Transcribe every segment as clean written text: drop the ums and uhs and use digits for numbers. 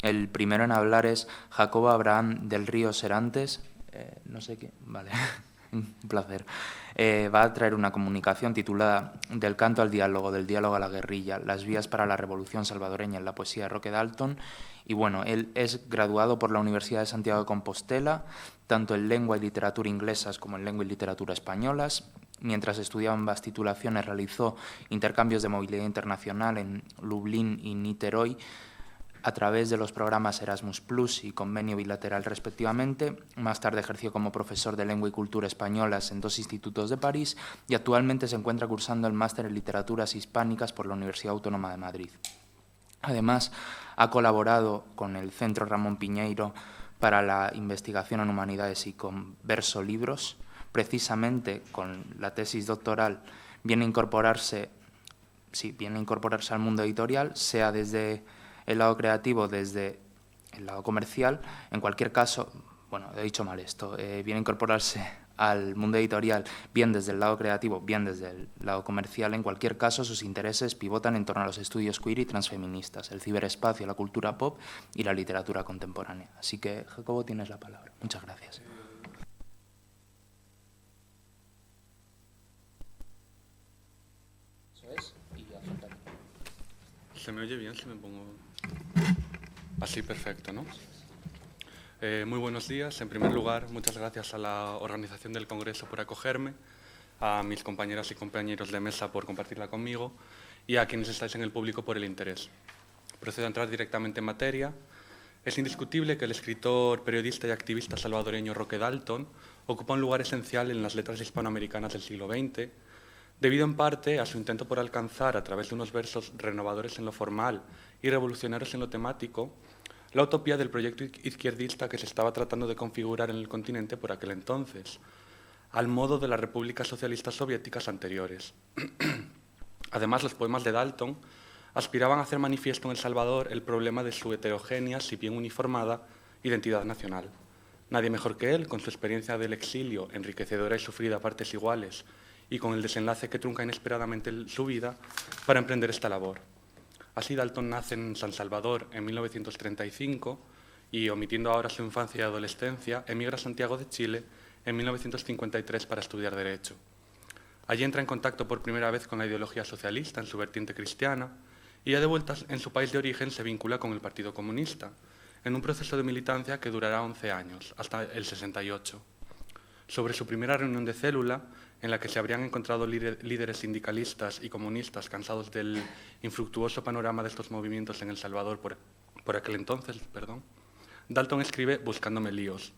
El primero en hablar es Jacobo Abraham del Río Serantes. No sé qué, vale, un placer. Va a traer una comunicación titulada Del canto al diálogo, del diálogo a la guerrilla, las vías para la revolución salvadoreña en la poesía de Roque Dalton. Y bueno, él es graduado por la Universidad de Santiago de Compostela, tanto en lengua y literatura inglesas como en lengua y literatura españolas. Mientras estudiaba ambas titulaciones, realizó intercambios de movilidad internacional en Lublin y Niterói, a través de los programas Erasmus Plus y Convenio Bilateral respectivamente. Más tarde ejerció como profesor de Lengua y Cultura Españolas en 2 institutos de París y actualmente se encuentra cursando el máster en Literaturas Hispánicas por la Universidad Autónoma de Madrid. Además, ha colaborado con el Centro Ramón Piñeiro para la investigación en humanidades y con Verso Libros. Precisamente con la tesis doctoral viene a incorporarse al mundo editorial, sea desde el lado creativo, desde el lado comercial. En cualquier caso, bueno, he dicho mal esto, viene a incorporarse al mundo editorial bien desde el lado creativo, bien desde el lado comercial. En cualquier caso, sus intereses pivotan en torno a los estudios queer y transfeministas, el ciberespacio, la cultura pop y la literatura contemporánea. Así que, Jacobo, tienes la palabra. Muchas gracias. Eso es, y afrontar. ¿Se me oye bien si me pongo así? Perfecto, ¿no? Muy buenos días. En primer lugar, muchas gracias a la organización del Congreso por acogerme, a mis compañeras y compañeros de mesa por compartirla conmigo y a quienes estáis en el público por el interés. Procedo a entrar directamente en materia. Es indiscutible que el escritor, periodista y activista salvadoreño Roque Dalton ocupa un lugar esencial en las letras hispanoamericanas del siglo XX, debido en parte a su intento por alcanzar, a través de unos versos renovadores en lo formal y revolucionarios en lo temático, la utopía del proyecto izquierdista que se estaba tratando de configurar en el continente por aquel entonces, al modo de las repúblicas socialistas soviéticas anteriores. Además, los poemas de Dalton aspiraban a hacer manifiesto en El Salvador el problema de su heterogénea, si bien uniformada, identidad nacional. Nadie mejor que él, con su experiencia del exilio, enriquecedora y sufrida a partes iguales, y con el desenlace que trunca inesperadamente su vida, para emprender esta labor. Así, Dalton nace en San Salvador en 1935 y, omitiendo ahora su infancia y adolescencia, emigra a Santiago de Chile en 1953 para estudiar Derecho. Allí entra en contacto por primera vez con la ideología socialista en su vertiente cristiana y, ya de vuelta en su país de origen, se vincula con el Partido Comunista, en un proceso de militancia que durará 11 años, hasta el 68. Sobre su primera reunión de célula, en la que se habrían encontrado líderes sindicalistas y comunistas cansados del infructuoso panorama de estos movimientos en El Salvador por aquel entonces, Dalton escribe Buscándome líos.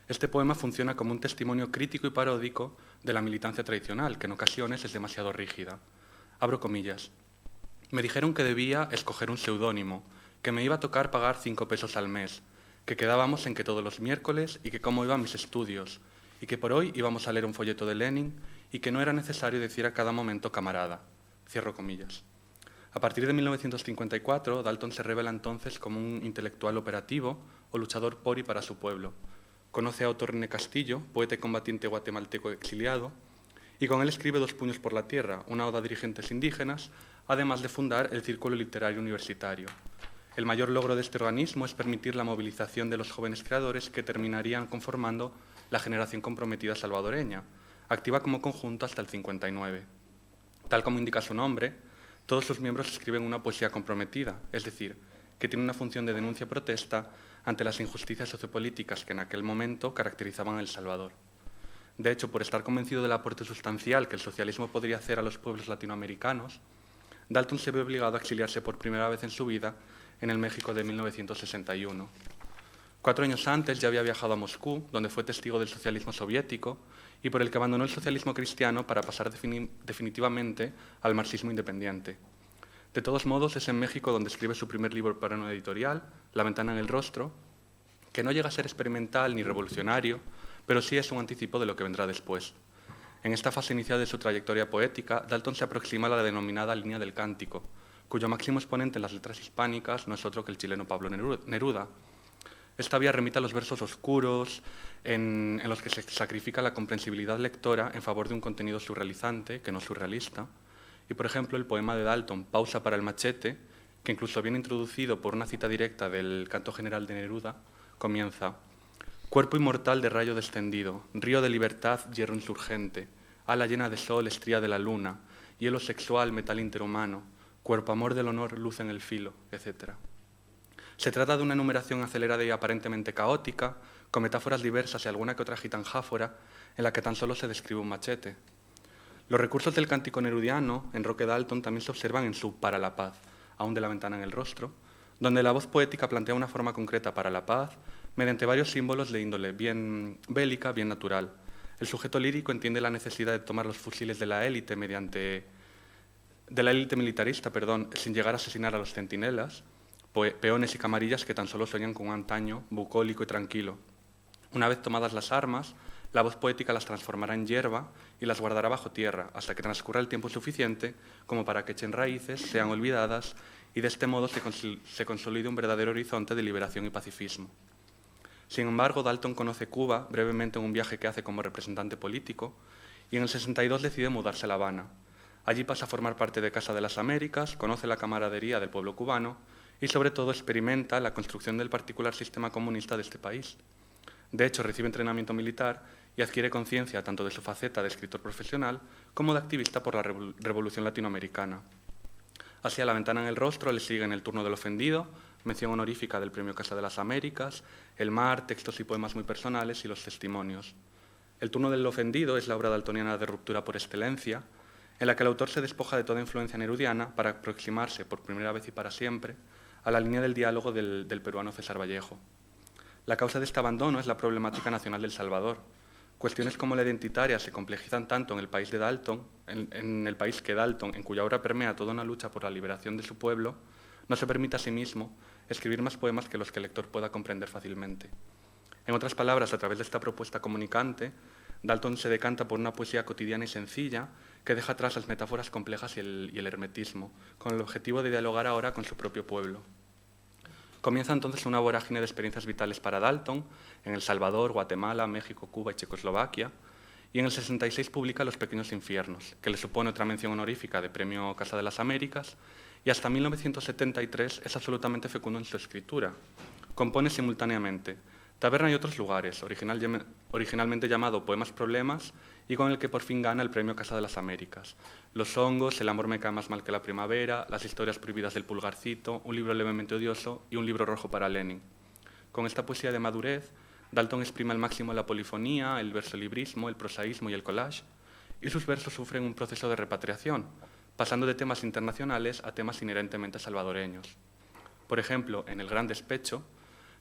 Este poema funciona como un testimonio crítico y paródico de la militancia tradicional, que en ocasiones es demasiado rígida. Abro comillas. Me dijeron que debía escoger un seudónimo, que me iba a tocar pagar 5 pesos al mes, que quedábamos en que todos los miércoles y que cómo iban mis estudios, y que por hoy íbamos a leer un folleto de Lenin y que no era necesario decir a cada momento camarada. Cierro comillas. A partir de 1954, Dalton se revela entonces como un intelectual operativo o luchador por y para su pueblo. Conoce a Otto René Castillo, poeta y combatiente guatemalteco exiliado, y con él escribe Dos puños por la tierra, una oda a dirigentes indígenas, además de fundar el Círculo Literario Universitario. El mayor logro de este organismo es permitir la movilización de los jóvenes creadores que terminarían conformando la generación comprometida salvadoreña, activa como conjunto hasta el 59. Tal como indica su nombre, todos sus miembros escriben una poesía comprometida, es decir, que tiene una función de denuncia-protesta ante las injusticias sociopolíticas que en aquel momento caracterizaban a El Salvador. De hecho, por estar convencido del aporte sustancial que el socialismo podría hacer a los pueblos latinoamericanos, Dalton se ve obligado a exiliarse por primera vez en su vida en el México de 1961. 4 años antes ya había viajado a Moscú, donde fue testigo del socialismo soviético y por el que abandonó el socialismo cristiano para pasar definitivamente al marxismo independiente. De todos modos, es en México donde escribe su primer libro para una editorial, La ventana en el rostro, que no llega a ser experimental ni revolucionario, pero sí es un anticipo de lo que vendrá después. En esta fase inicial de su trayectoria poética, Dalton se aproxima a la denominada línea del cántico, cuyo máximo exponente en las letras hispánicas no es otro que el chileno Pablo Neruda. Esta vía remite a los versos oscuros, en los que se sacrifica la comprensibilidad lectora en favor de un contenido surrealizante, que no surrealista. Y, por ejemplo, el poema de Dalton, Pausa para el machete, que incluso viene introducido por una cita directa del Canto General de Neruda, comienza: cuerpo inmortal de rayo descendido, río de libertad, hierro insurgente, ala llena de sol, estría de la luna, hielo sexual, metal interhumano, cuerpo amor del honor, luz en el filo, etc. Se trata de una enumeración acelerada y aparentemente caótica, con metáforas diversas y alguna que otra gitanjáfora, en la que tan solo se describe un machete. Los recursos del cántico nerudiano en Roque Dalton también se observan en su Para la paz, aún de la ventana en el rostro, donde la voz poética plantea una forma concreta para la paz mediante varios símbolos de índole bien bélica, bien natural. El sujeto lírico entiende la necesidad de tomar los fusiles de la élite militarista, sin llegar a asesinar a los centinelas, peones y camarillas que tan solo sueñan con un antaño bucólico y tranquilo. Una vez tomadas las armas, la voz poética las transformará en hierba y las guardará bajo tierra hasta que transcurra el tiempo suficiente como para que echen raíces, sean olvidadas y de este modo se consolide un verdadero horizonte de liberación y pacifismo. Sin embargo, Dalton conoce Cuba brevemente en un viaje que hace como representante político y en el 62 decide mudarse a La Habana. Allí pasa a formar parte de Casa de las Américas, conoce la camaradería del pueblo cubano y sobre todo experimenta la construcción del particular sistema comunista de este país. De hecho, recibe entrenamiento militar y adquiere conciencia tanto de su faceta de escritor profesional como de activista por la revolución latinoamericana. Hacia La ventana en el rostro le siguen El turno del ofendido, mención honorífica del Premio Casa de las Américas, El mar, textos y poemas muy personales y Los testimonios. El turno del ofendido es la obra daltoniana de ruptura por excelencia, en la que el autor se despoja de toda influencia nerudiana para aproximarse por primera vez y para siempre a la línea del diálogo del peruano César Vallejo. La causa de este abandono es la problemática nacional del Salvador. Cuestiones como la identitaria se complejizan tanto en el país de Dalton, en el país que Dalton, en cuya obra permea toda una lucha por la liberación de su pueblo, no se permite a sí mismo escribir más poemas que los que el lector pueda comprender fácilmente. En otras palabras, a través de esta propuesta comunicante, Dalton se decanta por una poesía cotidiana y sencilla que deja atrás las metáforas complejas y el hermetismo, con el objetivo de dialogar ahora con su propio pueblo. Comienza entonces una vorágine de experiencias vitales para Dalton en El Salvador, Guatemala, México, Cuba y Checoslovaquia, y en el 66 publica Los pequeños infiernos, que le supone otra mención honorífica de Premio Casa de las Américas, y hasta 1973 es absolutamente fecundo en su escritura. Compone simultáneamente Taberna y otros lugares, originalmente llamado Poemas Problemas, y con el que por fin gana el Premio Casa de las Américas. Los hongos, El amor me cae más mal que la primavera, Las historias prohibidas del pulgarcito, Un libro levemente odioso y Un libro rojo para Lenin. Con esta poesía de madurez, Dalton exprime al máximo la polifonía, el versolibrismo, el prosaísmo y el collage, y sus versos sufren un proceso de repatriación, pasando de temas internacionales a temas inherentemente salvadoreños. Por ejemplo, en El gran despecho,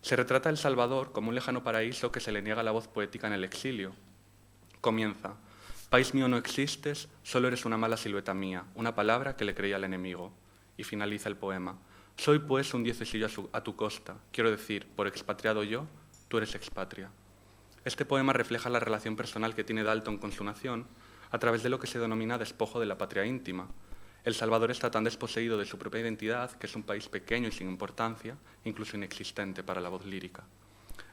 se retrata a El Salvador como un lejano paraíso que se le niega la voz poética en el exilio. Comienza: país mío no existes, solo eres una mala silueta mía, una palabra que le creía al enemigo. Y finaliza el poema: soy pues un diececillo a tu costa, quiero decir, por expatriado yo, tú eres expatria. Este poema refleja la relación personal que tiene Dalton con su nación a través de lo que se denomina despojo de la patria íntima. El Salvador está tan desposeído de su propia identidad que es un país pequeño y sin importancia, incluso inexistente para la voz lírica.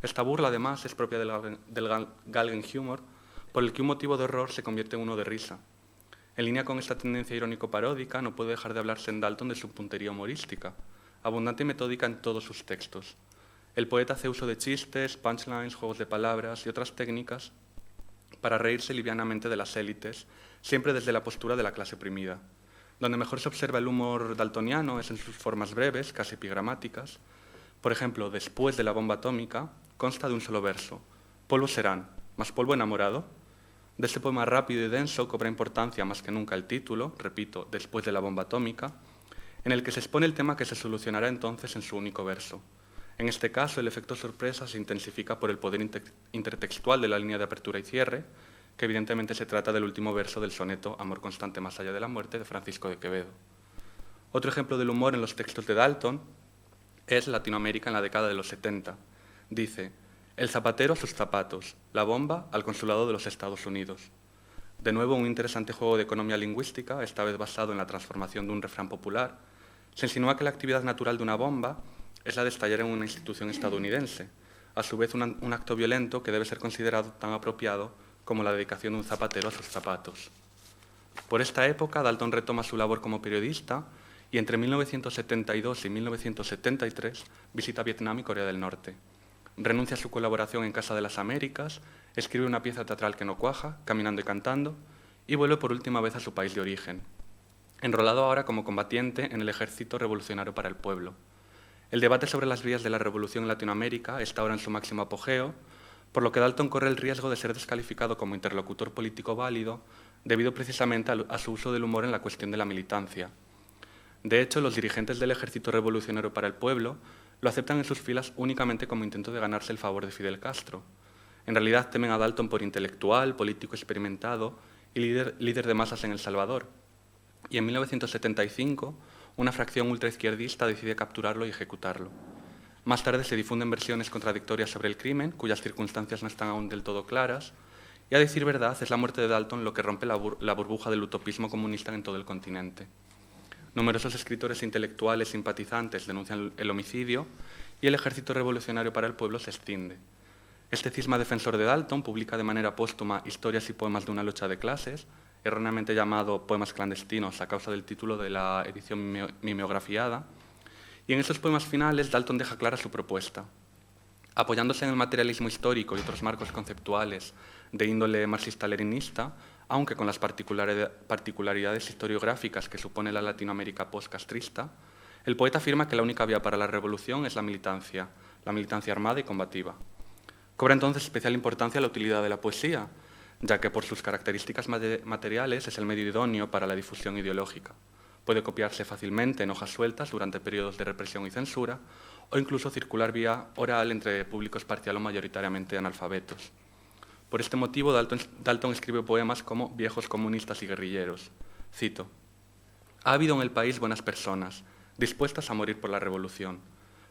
Esta burla, además, es propia del Galgenhumor, por el que un motivo de horror se convierte en uno de risa. En línea con esta tendencia irónico-paródica, no puede dejar de hablarse en Dalton de su puntería humorística, abundante y metódica en todos sus textos. El poeta hace uso de chistes, punchlines, juegos de palabras y otras técnicas para reírse livianamente de las élites, siempre desde la postura de la clase oprimida. Donde mejor se observa el humor daltoniano es en sus formas breves, casi epigramáticas. Por ejemplo, Después de la bomba atómica consta de un solo verso: polvo serán, más polvo enamorado. De este poema rápido y denso cobra importancia más que nunca el título, repito, Después de la bomba atómica, en el que se expone el tema que se solucionará entonces en su único verso. En este caso, el efecto sorpresa se intensifica por el poder intertextual de la línea de apertura y cierre, que evidentemente se trata del último verso del soneto Amor constante más allá de la muerte de Francisco de Quevedo. Otro ejemplo del humor en los textos de Dalton es Latinoamérica en la década de los 70. Dice: el zapatero a sus zapatos, la bomba al consulado de los Estados Unidos. De nuevo, un interesante juego de economía lingüística, esta vez basado en la transformación de un refrán popular. Se insinúa que la actividad natural de una bomba es la de estallar en una institución estadounidense, a su vez un acto violento que debe ser considerado tan apropiado como la dedicación de un zapatero a sus zapatos. Por esta época, Dalton retoma su labor como periodista y entre 1972 y 1973 visita Vietnam y Corea del Norte. Renuncia a su colaboración en Casa de las Américas, escribe una pieza teatral que no cuaja, Caminando y cantando, y vuelve por última vez a su país de origen, enrolado ahora como combatiente en el Ejército Revolucionario para el Pueblo. El debate sobre las vías de la revolución en Latinoamérica está ahora en su máximo apogeo, por lo que Dalton corre el riesgo de ser descalificado como interlocutor político válido debido precisamente a su uso del humor en la cuestión de la militancia. De hecho, los dirigentes del Ejército Revolucionario para el Pueblo lo aceptan en sus filas únicamente como intento de ganarse el favor de Fidel Castro. En realidad temen a Dalton por intelectual, político experimentado y líder de masas en El Salvador. Y en 1975, una fracción ultraizquierdista decide capturarlo y ejecutarlo. Más tarde se difunden versiones contradictorias sobre el crimen, cuyas circunstancias no están aún del todo claras, y a decir verdad, es la muerte de Dalton lo que rompe la burbuja del utopismo comunista en todo el continente. Numerosos escritores e intelectuales simpatizantes denuncian el homicidio y el Ejército Revolucionario para el Pueblo se extiende. Este cisma defensor de Dalton publica de manera póstuma historias y poemas de una lucha de clases, erróneamente llamado Poemas clandestinos a causa del título de la edición mimeografiada, y en esos poemas finales Dalton deja clara su propuesta. Apoyándose en el materialismo histórico y otros marcos conceptuales de índole marxista-leninista, aunque con las particularidades historiográficas que supone la Latinoamérica post-castrista, el poeta afirma que la única vía para la revolución es la militancia armada y combativa. Cobra entonces especial importancia la utilidad de la poesía, ya que por sus características materiales es el medio idóneo para la difusión ideológica. Puede copiarse fácilmente en hojas sueltas durante periodos de represión y censura, o incluso circular vía oral entre públicos parcial o mayoritariamente analfabetos. Por este motivo, Dalton escribe poemas como Viejos comunistas y guerrilleros. Cito: «Ha habido en el país buenas personas, dispuestas a morir por la revolución,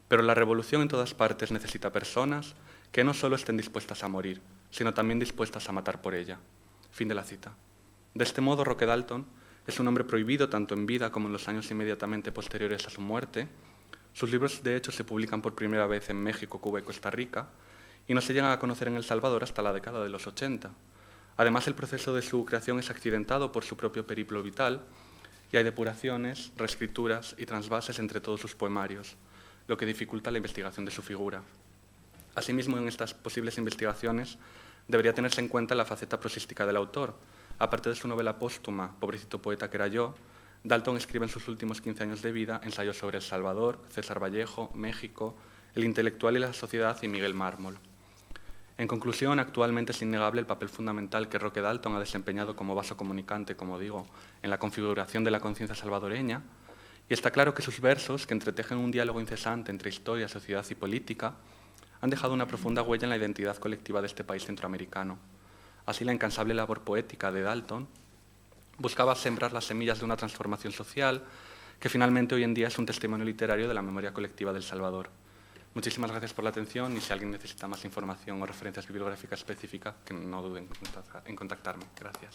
pero la revolución en todas partes necesita personas que no solo estén dispuestas a morir, sino también dispuestas a matar por ella». Fin de la cita. De este modo, Roque Dalton es un hombre prohibido tanto en vida como en los años inmediatamente posteriores a su muerte. Sus libros, de hecho, se publican por primera vez en México, Cuba y Costa Rica, y no se llegan a conocer en El Salvador hasta la década de los 80. Además, el proceso de su creación es accidentado por su propio periplo vital, y hay depuraciones, reescrituras y trasvases entre todos sus poemarios, lo que dificulta la investigación de su figura. Asimismo, en estas posibles investigaciones debería tenerse en cuenta la faceta prosística del autor. Aparte de su novela póstuma, Pobrecito poeta que era yo, Dalton escribe en sus últimos 15 años de vida ensayos sobre El Salvador, César Vallejo, México, el intelectual y la sociedad y Miguel Mármol. En conclusión, actualmente es innegable el papel fundamental que Roque Dalton ha desempeñado como vaso comunicante, como digo, en la configuración de la conciencia salvadoreña, y está claro que sus versos, que entretejen un diálogo incesante entre historia, sociedad y política, han dejado una profunda huella en la identidad colectiva de este país centroamericano. Así, la incansable labor poética de Dalton buscaba sembrar las semillas de una transformación social que finalmente hoy en día es un testimonio literario de la memoria colectiva de El Salvador. Muchísimas gracias por la atención y si alguien necesita más información o referencias bibliográficas específicas, que no duden en contactarme. Gracias.